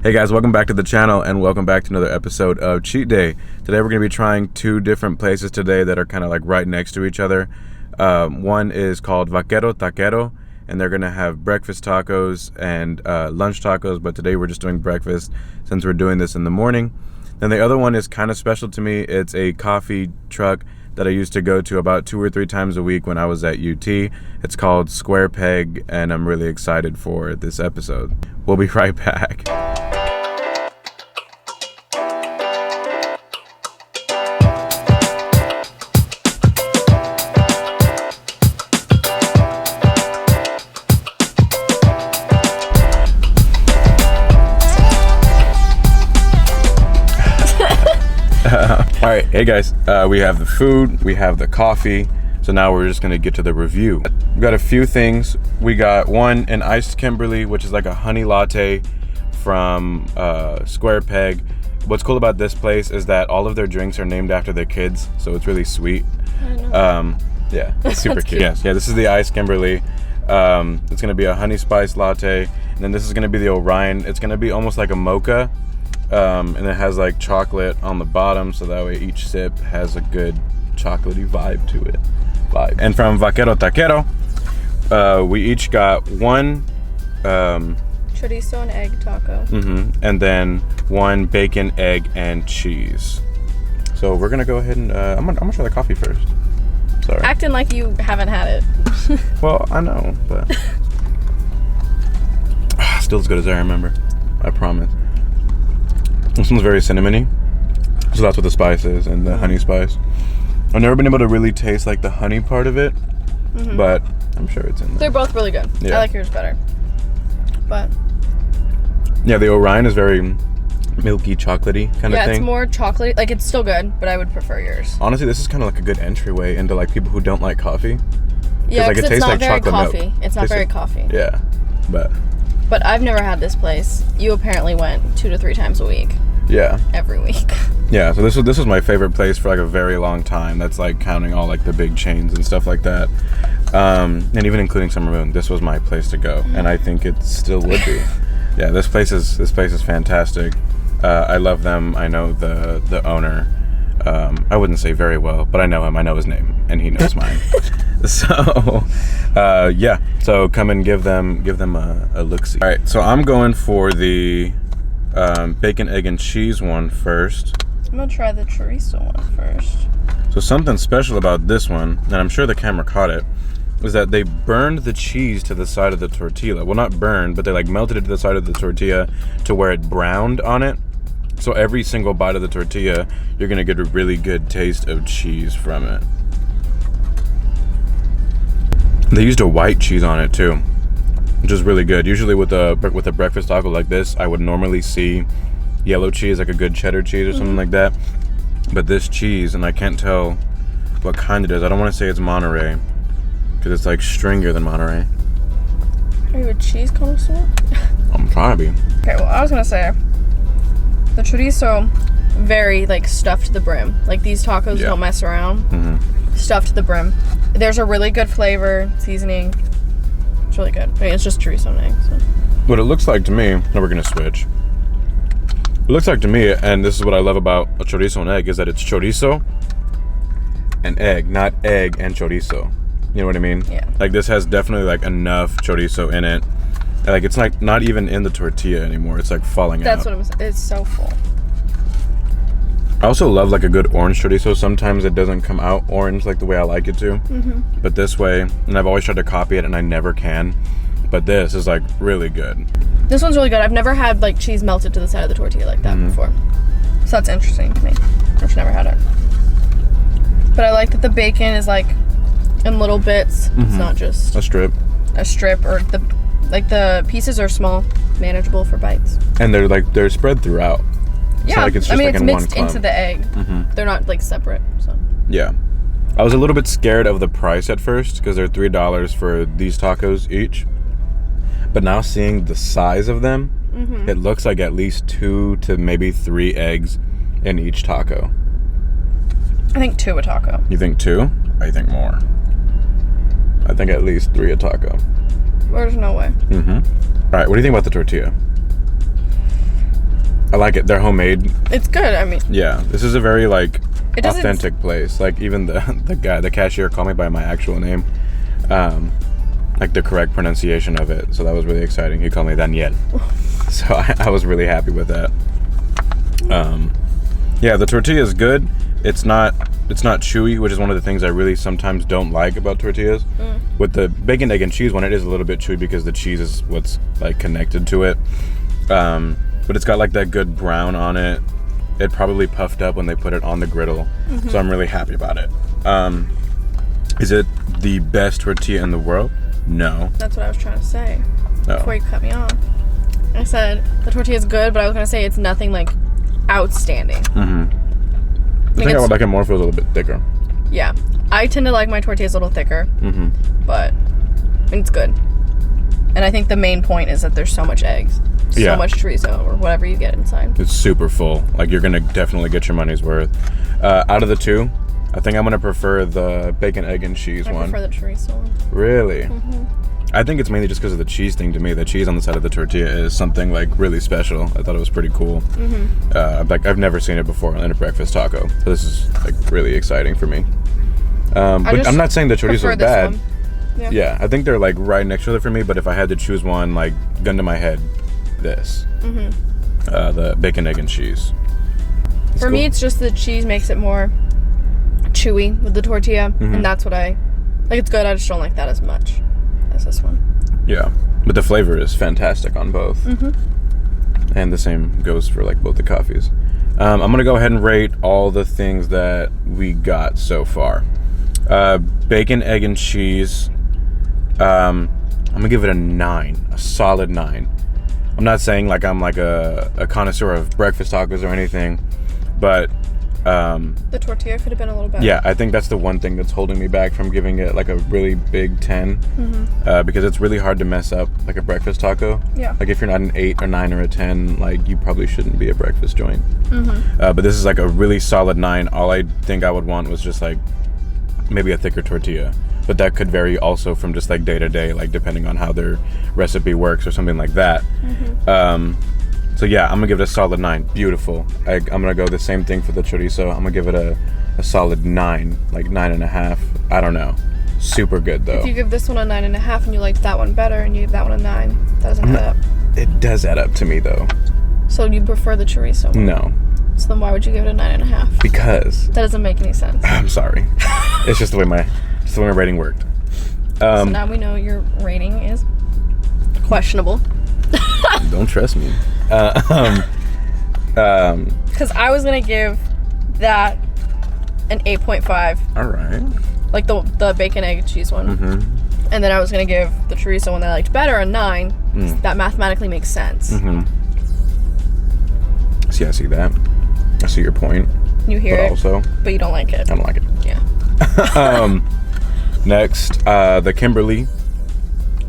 Hey guys, welcome back to the channel and welcome back to another episode of Cheat Day. Today we're going to be trying two different places today that are kind of like right next to each other. One is called Vaquero Taquero, and they're going to have breakfast tacos and lunch tacos, but today we're just doing breakfast since we're doing this in the morning. Then the other one is kind of special to me. It's a coffee truck that I used to go to about 2 or 3 times a week when I was at UT. It's called Square Peg, and I'm really excited for this episode. We'll be right back. All right, hey guys, we have the food, we have the coffee, so now we're just gonna get to the review. We got a few things. We got an iced Kimberly, which is like a honey latte from Square Peg. What's cool about this place is that all of their drinks are named after their kids, so it's really sweet. I know. Yeah, it's super cute. Yes, yeah, this is the iced Kimberly. It's gonna be a honey spice latte, and then this is gonna be the Orion. It's gonna be almost like a mocha. And it has like chocolate on the bottom, so that way each sip has a good chocolatey vibe to it. And from Vaquero Taquero, we each got one Chorizo and egg taco. and then one bacon, egg, and cheese. So we're gonna go ahead and I'm gonna try the coffee first. Sorry. Acting like you haven't had it. Well, I know, but still as good as I remember. I promise. This one's very cinnamony, so that's what the spice is, and the honey spice. I've never been able to really taste like the honey part of it, but I'm sure it's in there. They're both really good. Yeah. I like yours better. But yeah, the Orion is very milky, chocolatey kind of thing. yeah, it's more chocolatey. Like, it's still good, but I would prefer yours. Honestly, this is kind of like a good entryway into like people who don't like coffee. Yeah, like, it because it's tastes not like very chocolate milk. coffee. It's not very coffee. Yeah, But I've never had this place. You apparently went 2 to 3 times a week. yeah. Every week. Yeah, so this was my favorite place for like a very long time. That's like counting all like the big chains and stuff like that, and even including Summer Moon. This was my place to go, and I think it still would be. Yeah, this place is fantastic. I love them. I know the owner. I wouldn't say very well, but I know him. I know his name, and he knows mine. So, yeah. So come and give them a look-see. All right. So I'm going for the bacon, egg, and cheese one first. I'm gonna try the chorizo one first. So something special about this one, and I'm sure the camera caught it, is that they burned the cheese to the side of the tortilla. Well, not burned, but they like melted it to the side of the tortilla to where it browned on it. So every single bite of the tortilla, you're gonna get a really good taste of cheese from it. They used a white cheese on it too, which is really good. Usually with a breakfast taco like this, I would normally see yellow cheese, like a good cheddar cheese or something like that. But this cheese, and I can't tell what kind it is. I don't want to say it's Monterey, because it's like stringier than Monterey. Are you a cheese connoisseur? I'm trying to be. Okay, well, I was gonna say the chorizo, very like stuffed to the brim. Like, these tacos don't mess around. Stuffed to the brim. There's a really good flavor, seasoning. It's really good. I mean, it's just chorizo and egg. So. What it looks like to me, now we're gonna switch. It looks like to me, and this is what I love about a chorizo and egg, is that it's chorizo and egg, not egg and chorizo. You know what I mean? Yeah. Like, this has definitely like enough chorizo in it. And, like, it's like not even in the tortilla anymore. It's like falling out. That's what I'm saying. It's so full. I also love like a good orange chorizo. Sometimes it doesn't come out orange like the way I like it to. But this way, and I've always tried to copy it and I never can. But this is like really good. This one's really good. I've never had like cheese melted to the side of the tortilla like that before. So that's interesting to me. I've never had it. But I like that the bacon is like in little bits. It's not just a strip, or the pieces are small, manageable for bites. and they're spread throughout. It's Yeah, not like it's just it's in mixed one into the egg. They're not like separate. So Yeah, I was a little bit scared of the price at first because they're $3 for these tacos each. But now seeing the size of them, it looks like at least 2 to maybe 3 eggs in each taco. I think 2 a taco. You think 2? I think more. I think at least 3 a taco. There's no way. All right, what do you think about the tortilla? I like it. They're homemade. It's good. I mean, Yeah, this is a very like It doesn't- authentic place. Like even the cashier called me by my actual name, like the correct pronunciation of it. So that was really exciting. He called me Daniel. So I was really happy with that. Yeah, the tortilla is good. It's not chewy, which is one of the things I really sometimes don't like about tortillas. With the bacon, egg, and cheese one, it is a little bit chewy because the cheese is what's like connected to it. But it's got like that good brown on it. It probably puffed up when they put it on the griddle. So I'm really happy about it. Is it the best tortilla in the world? No. that's what I was trying to say No. before you cut me off. I said the tortilla is good, but I was gonna say it's nothing like outstanding. I think I would like it more if it was a little bit thicker. Yeah, I tend to like my tortillas a little thicker, but I mean, it's good. And I think the main point is that there's so much eggs, so much chorizo or whatever you get inside. It's super full. Like you're gonna definitely get your money's worth. Out of the two, I think I'm gonna prefer the bacon, egg, and cheese I one. prefer the chorizo one. Really? I think it's mainly just because of the cheese thing to me. The cheese on the side of the tortilla is something like really special. I thought it was pretty cool. Like I've never seen it before in a breakfast taco. So this is like really exciting for me. But I'm not saying the chorizo is bad. One. Yeah, I think they're like right next to it for me. But if I had to choose one, like gun to my head, this. The bacon, egg, and cheese. It's For me, cool. it's just the cheese makes it more chewy with the tortilla, and that's what I like. It's good. I just don't like that as much as this one. Yeah, but the flavor is fantastic on both. And the same goes for like both the coffees. I'm gonna go ahead and rate all the things that we got so far. Bacon, egg, and cheese. I'm gonna give it a 9, a solid 9. I'm not saying like I'm like a connoisseur of breakfast tacos or anything, but The tortilla could have been a little better. yeah, I think that's the one thing that's holding me back from giving it like a really big 10, because it's really hard to mess up like a breakfast taco. Yeah. Like if you're not an 8 or 9 or a 10, like you probably shouldn't be a breakfast joint. But this is like a really solid 9. All I think I would want was just like maybe a thicker tortilla, but that could vary also from just like day to day, like depending on how their recipe works or something like that. So yeah, I'm gonna give it a solid 9. Beautiful. I'm gonna go the same thing for the chorizo. I'm gonna give it a solid 9, like 9.5. I don't know. Super good though. If you give this one a 9.5 and you liked that one better and you give that one a 9, that doesn't add up. It does add up to me though. So you prefer the chorizo one? No, So then why would you give it a 9.5? because That doesn't make any sense. I'm sorry. It's just the way my rating worked. So now we know your rating is questionable. Don't trust me. Because I was gonna give that an 8.5, All right. like the bacon, egg, cheese one, and then I was gonna give the chorizo one that I liked better a 9. That mathematically makes sense. See, I see that. I see your point. You hear But it, also, but you don't like it. I don't like it. Yeah. Next, the Kimberly.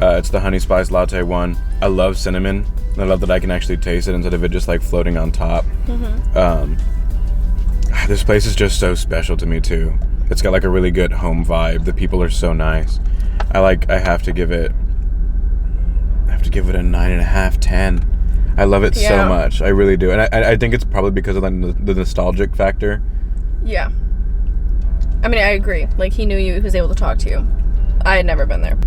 It's the honey spice latte one. I love cinnamon. I love that I can actually taste it instead of it just like floating on top. This place is just so special to me too. It's got like a really good home vibe. The people are so nice. I have to give it a 9.5, 10. I love it so much. I really do. And I think it's probably because of the nostalgic factor. Yeah. I mean, I agree. Like, he knew you, he was able to talk to you. I had never been there.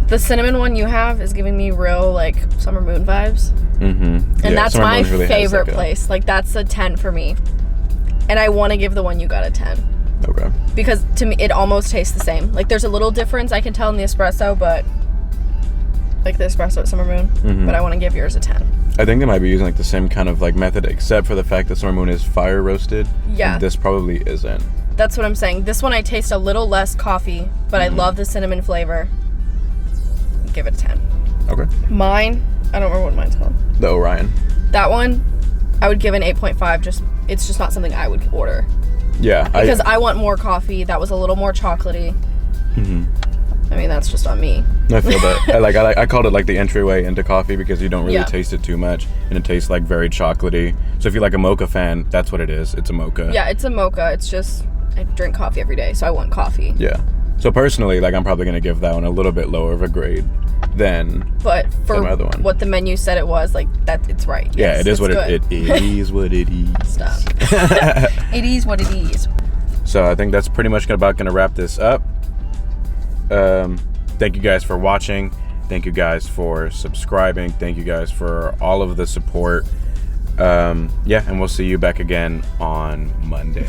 The cinnamon one you have is giving me real, like, summer moon vibes. And that's my favorite place. Like, that's a 10 for me. And I want to give the one you got a 10. Okay. Because to me, it almost tastes the same. Like, there's a little difference I can tell in the espresso, but... like the espresso at Summer Moon. But I want to give yours a 10. I think they might be using like the same kind of like method, except for the fact that Summer Moon is fire roasted. Yeah. And this probably isn't. That's what I'm saying. This one I taste a little less coffee, but I love the cinnamon flavor. Give it a 10. Okay. Mine, I don't remember what mine's called. The Orion. That one, I would give an 8.5. It's just not something I would order. Yeah. Because I want more coffee. That was a little more chocolatey. I mean, that's just on me. I feel that. I called it like the entryway into coffee because you don't really taste it too much, and it tastes like very chocolatey. So if you're like a mocha fan, that's what it is. It's a mocha. Yeah, it's a mocha. It's just, I drink coffee every day, so I want coffee. Yeah. So personally, like I'm probably gonna give that one a little bit lower of a grade than But for the other one. what the menu said it was, like, that it's right. Yeah, Yes, it is it's good. it is what it is. Stop. It is what it is. So I think that's pretty much about going to wrap this up. Thank you guys for watching. Thank you guys for subscribing. Thank you guys for all of the support. And we'll see you back again on Monday.